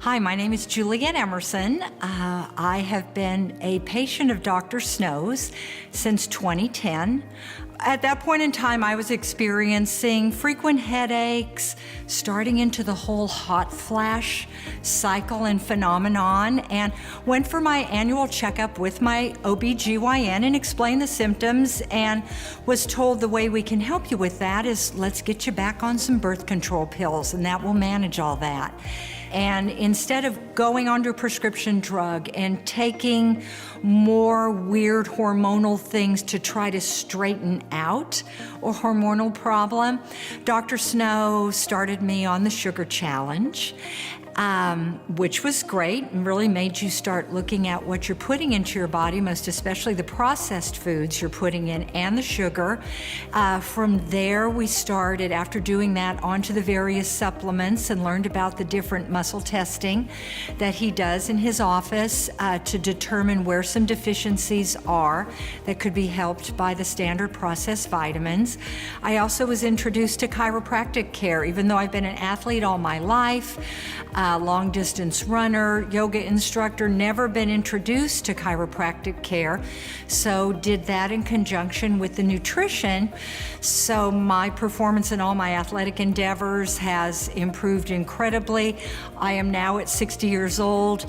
Hi, my name is Juliet Emerson. I have been a patient of Dr. Snow's since 2010. At that point in time, I was experiencing frequent headaches, starting into the whole hot flash cycle and phenomenon, and went for my annual checkup with my OBGYN and explained the symptoms and was told the way we can help you with that is let's get you back on some birth control pills and that will manage all that. And instead of going under a prescription drug and taking more weird hormonal things to try to straighten out a hormonal problem, Dr. Snow started me on the sugar challenge, which was great and really made you start looking at what you're putting into your body, most especially the processed foods you're putting in and the sugar. From there, we started, after doing that, onto the various supplements and learned about the different muscle testing that he does in his office to determine where some deficiencies are that could be helped by the standard processed vitamins. I also was introduced to chiropractic care, even though I've been an athlete all my life. Long distance runner, yoga instructor, never been introduced to chiropractic care, so did that in conjunction with the nutrition. So my performance in all my athletic endeavors has improved incredibly. I am now at 60 years old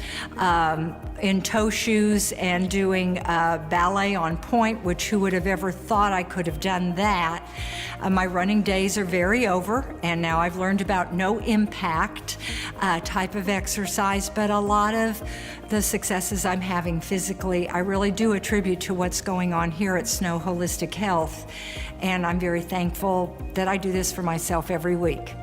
in toe shoes and doing ballet on point, which who would have ever thought I could have done that. My running days are very over, and now I've learned about no impact type of exercise, but a lot of the successes I'm having physically, I really do attribute to what's going on here at Snow Holistic Health, and I'm very thankful that I do this for myself every week.